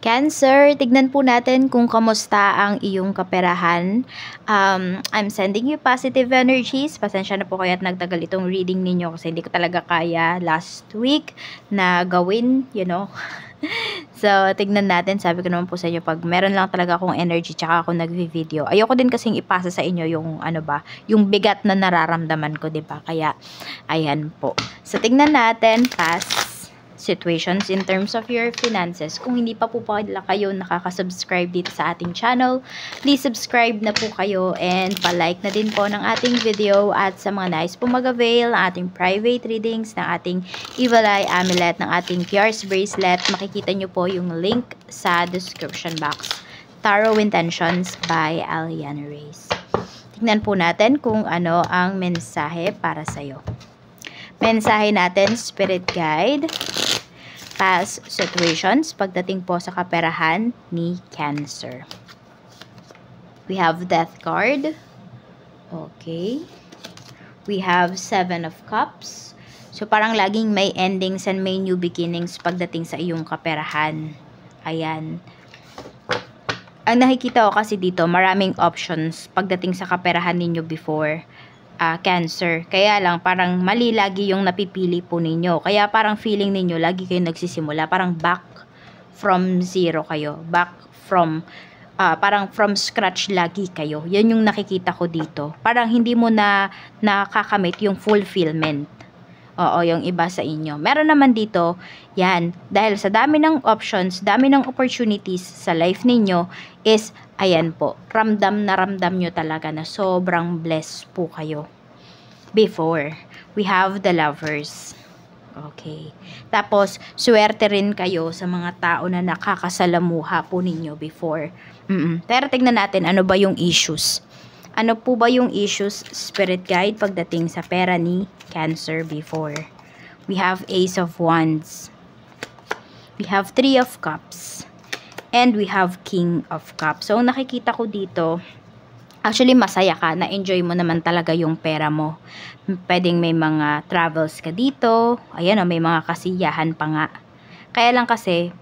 Cancer, tignan po natin kung kamusta ang iyong kaperahan. I'm sending you positive energies. Pasensya na po kayo at nagtagal itong reading ninyo kasi hindi ko talaga kaya last week na gawin, So, tignan natin. Sabi ko naman po sa inyo, pag meron lang talaga akong energy tsaka ako nagvi-video. Ayoko din kasing ipasa sa inyo yung yung bigat na nararamdaman ko, 'di ba? Kaya ayan po. So, tignan natin past situations in terms of your finances. Kung hindi pa po pala kayo nakaka-subscribe dito sa ating channel, please subscribe na po kayo and pa-like na din po ng ating video. At sa mga nais po mag-avail ng ating private readings, ng ating Evil Eye Amulet, ng ating Pierce Bracelet, makikita nyo po yung link sa description box. Tarot Intentions by Aliana Reyes. Tignan po natin kung ano ang mensahe para sa'yo. Mensahe natin, Spirit Guide, past situations, pagdating po sa kaperahan ni Cancer. We have Death card. Okay. We have Seven of Cups. So, parang laging may endings and may new beginnings pagdating sa iyong kaperahan. Ayan. Ang nakikita ko kasi dito, maraming options pagdating sa kaperahan ninyo before. Cancer. Kaya lang, parang mali lagi yung napipili po ninyo. Kaya parang feeling ninyo, lagi kayo nagsisimula. Parang back from zero kayo. Back from, parang from scratch lagi kayo. Yan yung nakikita ko dito. Parang hindi mo na nakakamit yung fulfillment. Oo, yung iba sa inyo. Meron naman dito, yan, dahil sa dami ng options, dami ng opportunities sa life ninyo, is, ayan po, ramdam nyo talaga na sobrang blessed po kayo. Before, we have the Lovers. Okay. Tapos, swerte rin kayo sa mga tao na nakakasalamuha po ninyo before. Pero tignan natin, ano ba yung issues? Ano po ba yung issues, Spirit Guide, pagdating sa pera ni Cancer before? We have Ace of Wands. We have Three of Cups. And we have King of Cups. So, nakikita ko dito, actually, masaya ka. Na-enjoy mo naman talaga yung pera mo. Pwedeng may mga travels ka dito. Ayan o, may mga kasiyahan pa nga. Kaya lang kasi,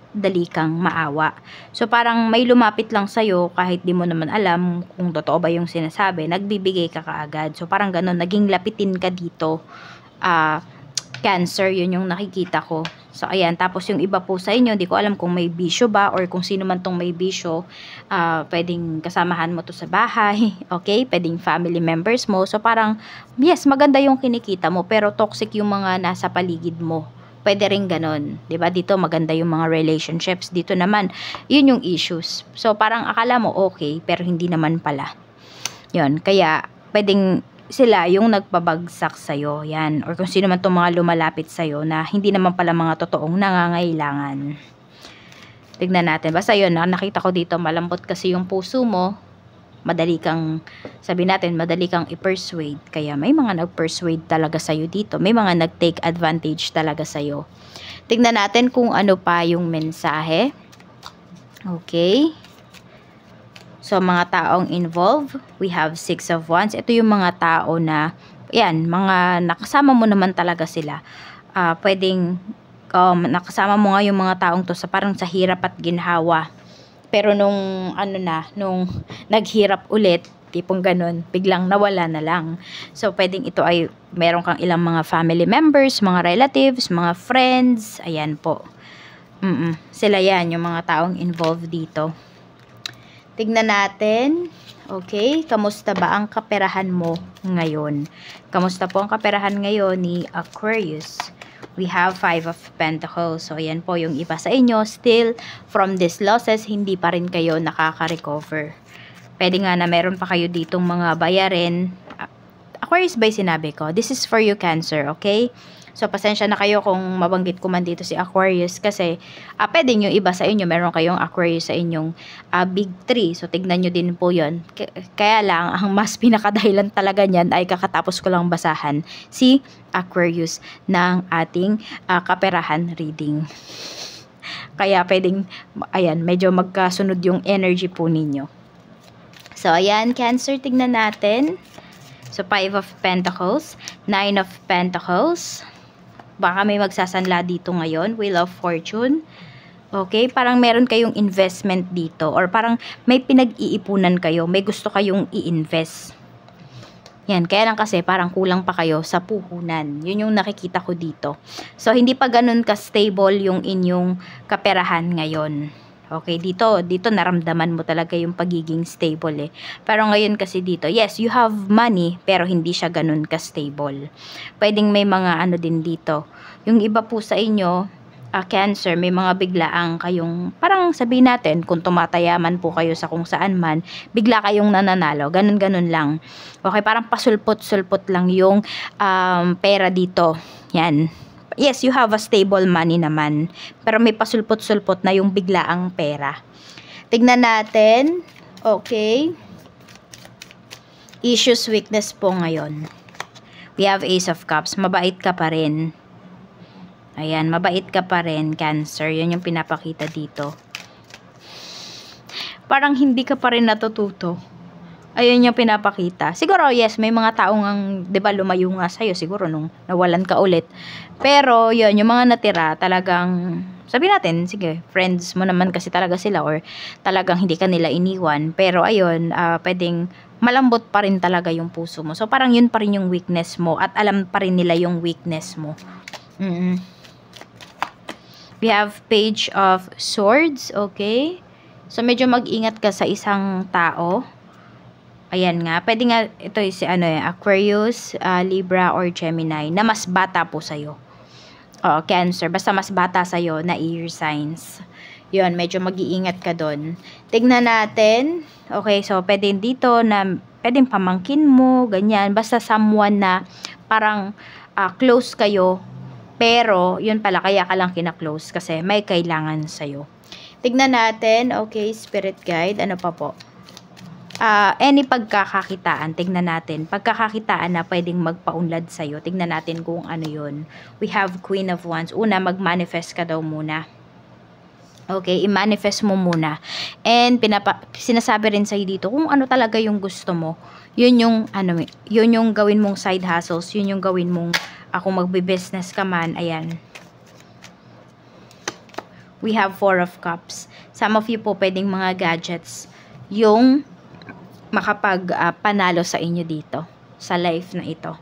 dali kang maawa. So, parang may lumapit lang sa'yo kahit di mo naman alam kung totoo ba yung sinasabi. Nagbibigay ka kaagad. So, parang ganun, naging lapitin ka dito. Cancer, yun yung nakikita ko. So, ayan. Tapos, yung iba po sa inyo, di ko alam kung may bisyo ba or kung sino man tong may bisyo, pwedeng kasamahan mo to sa bahay. Okay? Pwedeng family members mo. So, parang, yes, maganda yung kinikita mo, pero toxic yung mga nasa paligid mo. Pwede rin ganon. Diba? Dito maganda yung mga relationships. Dito naman, yun yung issues. So, parang akala mo okay, pero hindi naman pala. Yun. Kaya, pwedeng sila yung nagpabagsak sa'yo. Yan. Or kung sino man itong mga lumalapit sa'yo na hindi naman pala mga totoong nangangailangan. Tignan natin. Basta yun, nakita ko dito, malambot kasi yung puso mo. Madali kang, sabi natin, madali kang i-persuade. Kaya may mga nag-persuade talaga sa'yo dito. May mga nag-take advantage talaga sa'yo. Tignan natin kung ano pa yung mensahe. Okay. So, mga taong involved, we have Six of Wands. Ito yung mga tao na, yan, mga nakasama mo naman talaga sila. Pwedeng, nakasama mo nga yung mga taong to sa parang sa hirap at ginhawa. Pero nung naghirap ulit, tipong ganun, biglang nawala na lang. So, pwedeng ito ay meron kang ilang mga family members, mga relatives, mga friends, ayan po. Sila yan, yung mga taong involved dito. Tignan natin. Okay, kamusta ba ang kaperahan mo ngayon? Kamusta po ang kaperahan ngayon ni Aquarius? We have Five of Pentacles. So, ayan po yung iba sa inyo. Still, from these losses, hindi pa rin kayo nakaka-recover. Pwede nga na meron pa kayo ditong mga bayarin. Aquarius ba yung sinabi ko? This is for you, Cancer, okay? So, pasensya na kayo kung mabanggit ko man dito si Aquarius kasi pwede nyo iba sa inyo. Meron kayong Aquarius sa inyong big 3. So, tignan nyo din po yun. Kaya lang, ang mas pinakadahilan talaga niyan ay kakatapos ko lang basahan si Aquarius ng ating kaperahan reading. Kaya pwedeng, ayan, medyo magkasunod yung energy po ninyo. So, ayan, Cancer, tignan natin. So, Five of Pentacles, Nine of Pentacles. Baka may magsasanla dito ngayon. Wheel of Fortune. Okay, parang meron kayong investment dito or parang may pinag-iipunan kayo, may gusto kayong i-invest. Yan, kaya lang kasi parang kulang pa kayo sa puhunan. Yun yung nakikita ko dito. So, hindi pa ganun ka-stable yung inyong kaperahan ngayon. Okay, dito naramdaman mo talaga yung pagiging stable eh. Pero ngayon kasi dito, yes, you have money, pero hindi siya ganun ka-stable. Pwedeng may mga ano din dito. Yung iba po sa inyo, Cancer, may mga biglaang kayong, parang sabihin natin, kung tumatayaman po kayo sa kung saan man, bigla kayong nananalo, ganun-ganun lang. Okay, parang pasulpot-sulpot lang yung pera dito. Yan. Yes, you have a stable money naman, pero may pasulpot-sulpot na yung biglaang pera. Tignan natin. Okay. Issues, weakness po ngayon. We have Ace of Cups. Mabait ka pa rin. Ayan, mabait ka pa rin, Cancer. Yun yung pinapakita dito. Parang hindi ka pa rin natututo. Ayun yung pinapakita. Siguro, yes, may mga taong ang, di ba, lumayo nga sa'yo, siguro, nung nawalan ka ulit. Pero, yun, yung mga natira, talagang, sabi natin, sige, friends mo naman kasi talaga sila, or talagang hindi ka nila iniwan. Pero, ayun, pwedeng malambot pa rin talaga yung puso mo. So, parang yun pa rin yung weakness mo, at alam pa rin nila yung weakness mo. We have Page of Swords, okay? So, medyo mag-ingat ka sa isang tao. Ayan nga, pwede nga, ito si Aquarius, Libra, or Gemini, na mas bata po sa'yo. Cancer, basta mas bata sa'yo na air signs. Yun, medyo mag-iingat ka doon. Tignan natin, okay, so pwede dito na, pwedeng pamangkin mo, ganyan, basta someone na parang close kayo. Pero, yun pala, kaya ka lang kina-close kasi may kailangan sa'yo. Tignan natin, okay, Spirit Guide, ano pa po? Any pagkakakitaan, tignan natin. Pagkakakitaan na pwedeng magpaunlad sa'yo, tignan natin kung ano yun. We have Queen of Wands. Una, mag-manifest ka daw muna. Okay, i-manifest mo muna. And, sinasabi rin sa'yo dito kung ano talaga yung gusto mo. Yun yung gawin mong side hustles, yun yung gawin mong kung magbe-business ka man, ayan. We have 4 of Cups. Some of you po pwedeng mga gadgets yung makapag-panalo sa inyo dito, sa life na ito.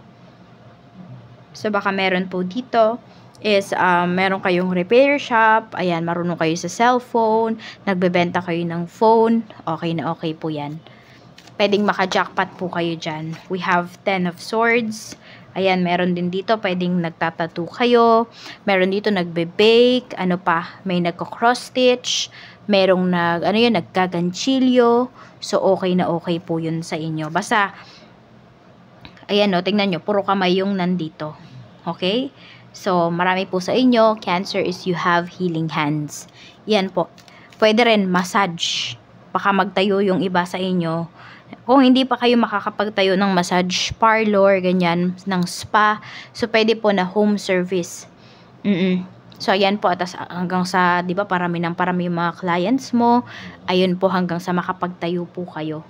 So, baka meron po dito is meron kayong repair shop, ayan, marunong kayo sa cellphone, nagbebenta kayo ng phone, okay na okay po yan. Pwedeng maka-jackpot po kayo dyan. We have 10 of Swords. Ayan, meron din dito, pwedeng nagtatattoo kayo. Meron dito nagbe-bake. Ano pa? May nagko-cross stitch. Merong naggaganchilyo. So, okay na okay po yun sa inyo. Basta, ayan o, tingnan nyo, puro kamay yung nandito. Okay? So, marami po sa inyo. Cancer is you have healing hands. Yan po. Pwede rin massage. Baka magtayo yung iba sa inyo. Kung hindi pa kayo makakapagtayo ng massage parlor, ganyan, ng spa, so pwede po na home service. So, ayan po, atas hanggang sa, di ba, parami yung mga clients mo, ayun po, hanggang sa makapagtayo po kayo.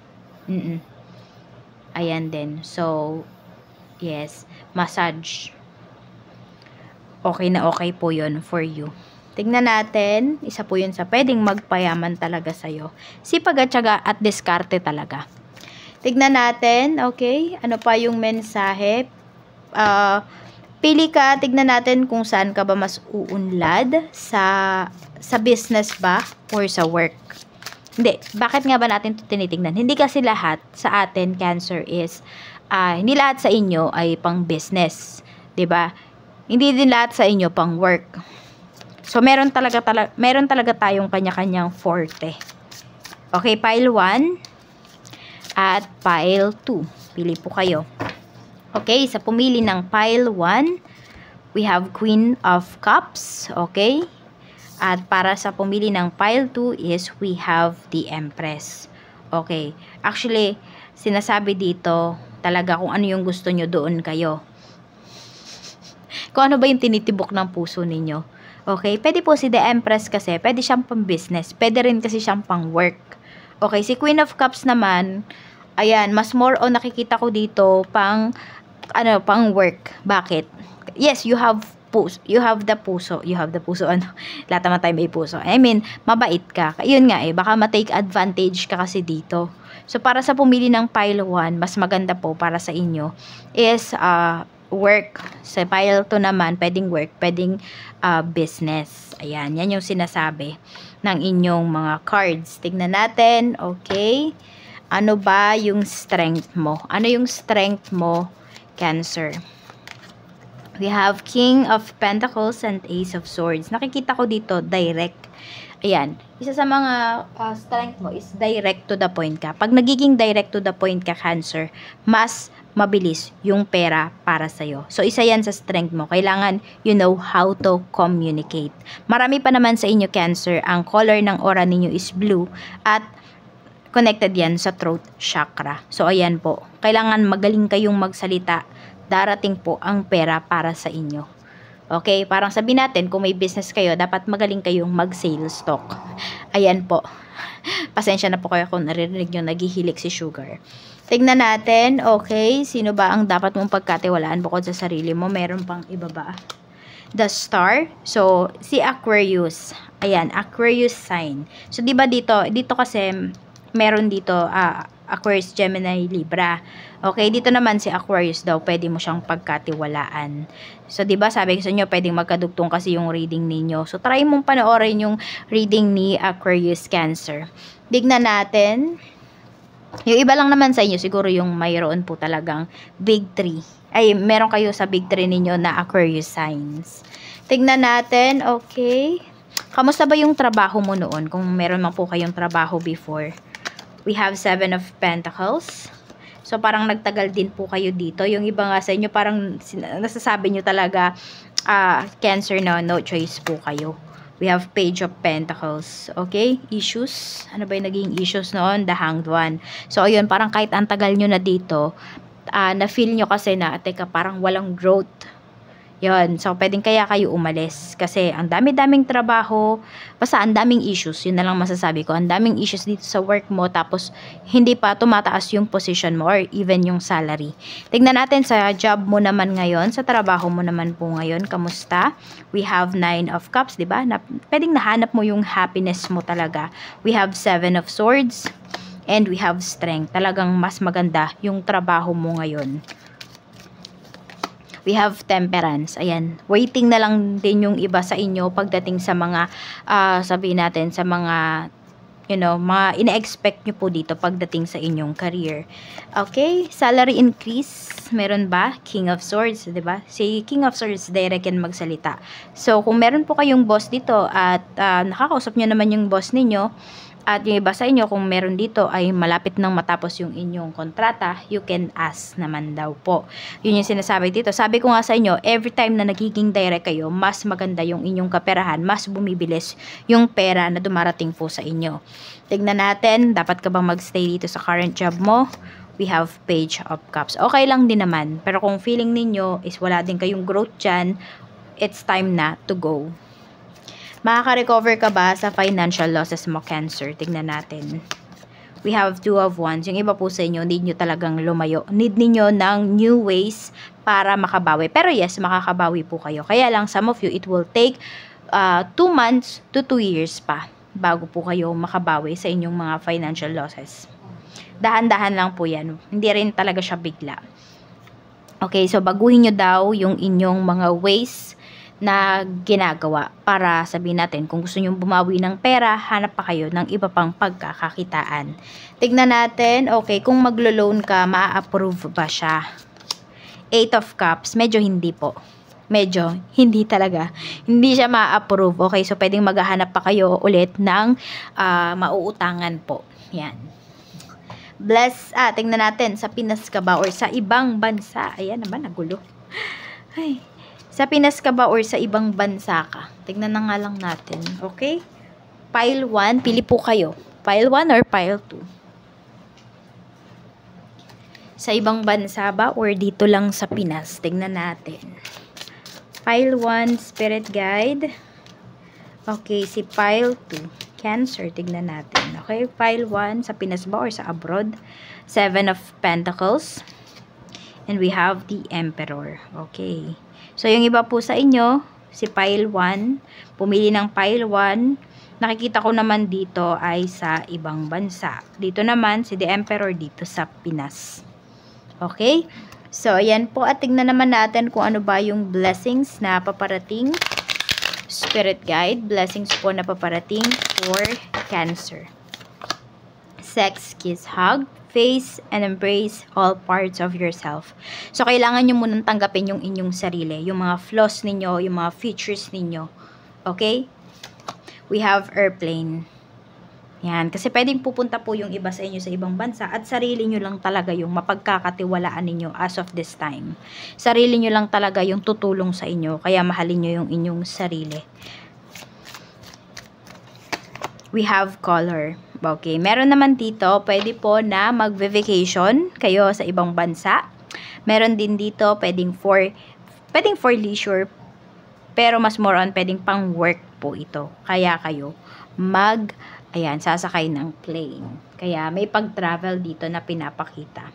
Ayan din. So, yes, massage. Okay na okay po yun for you. Tignan natin, isa po yun sa pwedeng magpayaman talaga sa'yo. Sipag at syaga at diskarte talaga. Tignan natin, okay? Ano pa yung mensahe? Pili ka, tignan natin kung saan ka ba mas uunlad, sa business ba or sa work. Hindi, bakit nga ba natin ito tinitignan? Hindi kasi lahat sa atin, Cancer, is, hindi lahat sa inyo ay pang business. 'Di ba? Hindi din lahat sa inyo pang work. So, meron talaga tayong kanya-kanyang forte. Okay, pile 1. At pile 2. Pili po kayo. Okay, sa pumili ng pile 1, we have Queen of Cups. Okay? At para sa pumili ng pile 2 is we have the Empress. Okay. Actually, sinasabi dito talaga kung ano yung gusto nyo, doon kayo. Kung ano ba yung tinitibok ng puso ninyo. Okay? Pwede po si the Empress kasi, pwede siyang pang business. Pwede rin kasi siyang pang work. Okay, si Queen of Cups naman, ayan, mas more nakikita ko dito pang work. Bakit? Yes, you have puso, you have the puso, ano, lahat naman tayo may puso. I mean, mabait ka. Yun nga baka ma-take advantage ka kasi dito. So, para sa pumili ng pile 1, mas maganda po para sa inyo is work. Sa pile 2 naman, pwedeng work, pwedeng business. Ayan, yan yung sinasabi ng inyong mga cards. Tignan natin, okay. Ano ba yung strength mo? Ano yung strength mo, Cancer? We have King of Pentacles and Ace of Swords. Nakikita ko dito, direct. Ayan. Isa sa mga strength mo is direct to the point ka. Pag nagiging direct to the point ka, Cancer, mas mabilis yung pera para sa'yo. So, isa yan sa strength mo. Kailangan you know how to communicate. Marami pa naman sa inyo, Cancer. Ang color ng aura ninyo is blue at connected yan sa throat chakra. So, ayan po. Kailangan magaling kayong magsalita. Darating po ang pera para sa inyo. Okay? Parang sabihin natin, kung may business kayo, dapat magaling kayong mag-sales talk. Ayan po. Pasensya na po kayo kung narinig nyo naghihilik si Sugar. Tignan natin, okay, sino ba ang dapat mong pagkatiwalaan bukod sa sarili mo? Meron pang iba ba? The Star. So, si Aquarius. Ayan, Aquarius sign. So, di ba dito kasi meron dito Aquarius, Gemini, Libra. Okay, dito naman si Aquarius daw, pwede mo siyang pagkatiwalaan. So, 'di ba sabi ko sa inyo, pwedeng magkadugtong kasi yung reading ninyo. So, try mong panoorin yung reading ni Aquarius, Cancer. Tignan natin. Yung iba lang naman sa inyo, siguro yung mayroon po talagang big 3. Ay, meron kayo sa big 3 ninyo na Aquarius signs. Tignan natin, okay. Kamusta ba yung trabaho mo noon? Kung meron man po kayong trabaho before. We have 7 of Pentacles. So, parang nagtagal din po kayo dito. Yung iba nga sa inyo, parang nasasabi nyo talaga, Cancer na no choice po kayo. We have Page of Pentacles. Okay? Issues. Ano ba yung naging issues noon? The Hanged One. So, ayun, parang kahit ang tagal nyo na dito, na-feel nyo kasi na, teka, parang walang growth. Yun. So, pwedeng kaya kayo umalis. Kasi, ang dami-daming trabaho. Basta, ang daming issues. Yun na lang masasabi ko. Ang daming issues dito sa work mo. Tapos, hindi pa tumataas yung position mo or even yung salary. Tignan natin sa job mo naman ngayon. Sa trabaho mo naman po ngayon. Kamusta? We have 9 of Cups, diba? Pwedeng nahanap mo yung happiness mo talaga. We have 7 of Swords. And we have Strength. Talagang mas maganda yung trabaho mo ngayon. We have Temperance. Ayan. Waiting na lang din yung iba sa inyo pagdating sa mga, sabihin natin, sa mga, mga ina-expect nyo po dito pagdating sa inyong career. Okay. Salary increase. Meron ba? King of Swords. Diba? Si King of Swords, direct yan magsalita. So, kung meron po kayong boss dito at nakakausap nyo naman yung boss ninyo, at yung iba sa inyo, kung meron dito ay malapit nang matapos yung inyong kontrata, you can ask naman daw po. Yun yung sinasabi dito. Sabi ko nga sa inyo, every time na nagiging direct kayo, mas maganda yung inyong kaperahan, mas bumibilis yung pera na dumarating po sa inyo. Tignan natin, dapat ka bang magstay dito sa current job mo? We have Page of Cups. Okay lang din naman. Pero kung feeling ninyo is wala din kayong growth dyan, it's time na to go. Makaka-recover ka ba sa financial losses mo, Cancer? Tignan natin. We have 2 of Wands. Yung iba po sa inyo, need nyo talagang lumayo. Need ninyo ng new ways para makabawi. Pero yes, makakabawi po kayo. Kaya lang, some of you, it will take 2 months to 2 years pa bago po kayo makabawi sa inyong mga financial losses. Dahan-dahan lang po yan. Hindi rin talaga siya bigla. Okay, so baguhin nyo daw yung inyong mga ways na ginagawa para sabihin natin kung gusto nyo bumawi ng pera, hanap pa kayo ng iba pang pagkakakitaan. Tignan natin, okay, kung maglo-loan ka, maa-approve ba siya? 8 of Cups, medyo hindi po. Medyo, hindi talaga. Hindi siya maa-approve. Okay, so pwedeng maghahanap pa kayo ulit ng mauutangan po. Yan. Bless, tingnan natin, sa Pinas ka ba or sa ibang bansa? Ayan naman, nagulo. Ay, sa Pinas ka ba or sa ibang bansa ka? Tignan na nga lang natin. Okay? Pile 1, pili po kayo. Pile 1 or pile 2? Sa ibang bansa ba or dito lang sa Pinas? Tignan natin. Pile 1, Spirit Guide. Okay, si pile 2. Cancer, tignan natin. Okay, pile 1, sa Pinas ba or sa abroad? 7 of Pentacles. And we have the Emperor. Okay. So, yung iba po sa inyo, si pile 1, pumili ng pile 1, nakikita ko naman dito ay sa ibang bansa. Dito naman, si The Emperor dito sa Pinas. Okay? So, ayan po. At tingnan naman natin kung ano ba yung blessings na paparating. Spirit guide, blessings po na paparating for Cancer. Sex, kiss, hug, face, and embrace all parts of yourself. So, kailangan nyo munang tanggapin yung inyong sarili. Yung mga flaws ninyo, yung mga features ninyo. Okay? We have airplane. Yan. Kasi pwedeng pupunta po yung iba sa inyo sa ibang bansa at sarili nyo lang talaga yung mapagkakatiwalaan ninyo as of this time. Sarili nyo lang talaga yung tutulong sa inyo. Kaya mahalin nyo yung inyong sarili. We have color. Okay, meron naman dito, pwede po na mag-vacation kayo sa ibang bansa. Meron din dito, pwedeng for leisure, pero mas more on, pwedeng pang work po ito. Kaya kayo sasakay ng plane. Kaya may pag-travel dito na pinapakita.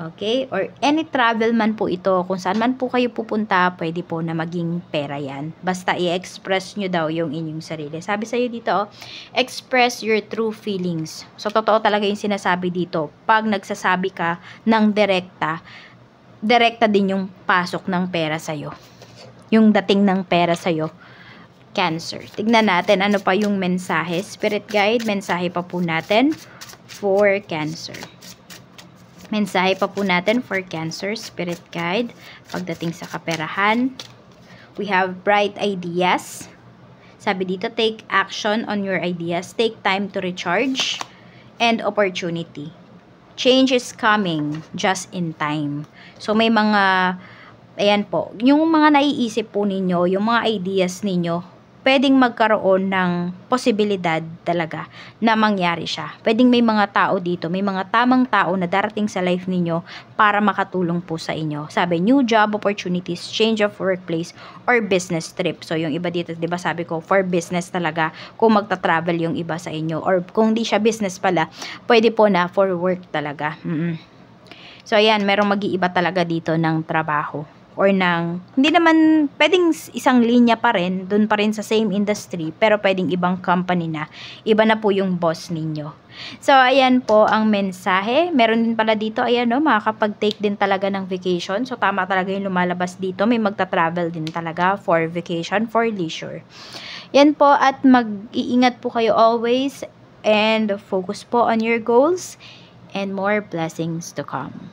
Okay? Or any travel man po ito, kung saan man po kayo pupunta, pwede po na maging pera yan. Basta i-express nyo daw yung inyong sarili. Sabi sa'yo dito, express your true feelings. So, totoo talaga yung sinasabi dito. Pag nagsasabi ka ng direkta din yung pasok ng pera sa'yo. Yung dating ng pera sa'yo. Cancer. Tignan natin ano pa yung mensahe. Spirit guide, mensahe pa po natin for Cancer. Mensahe pa po natin for Cancer, Spirit Guide, pagdating sa kaperahan. We have bright ideas. Sabi dito, take action on your ideas. Take time to recharge. And opportunity. Change is coming just in time. So, may mga, ayan po, yung mga naiisip po ninyo, yung mga ideas ninyo, pwedeng magkaroon ng posibilidad talaga na mangyari siya. Pwedeng may mga tao dito, may mga tamang tao na darating sa life ninyo para makatulong po sa inyo. Sabi, new job opportunities, change of workplace, or business trip. So, yung iba dito, di ba sabi ko, for business talaga, kung magta-travel yung iba sa inyo. Or kung di siya business pala, pwede po na for work talaga. So, ayan, merong mag-iiba talaga dito ng trabaho. Or hindi naman, pwedeng isang linya pa rin, dun pa rin sa same industry, pero pwedeng ibang company na, iba na po yung boss ninyo. So, ayan po ang mensahe. Meron din pala dito, ayan no, makakapag-take din talaga ng vacation. So, tama talaga yung lumalabas dito. May magta-travel din talaga for vacation, for leisure. Yan po, at mag-iingat po kayo always, and focus po on your goals, and more blessings to come.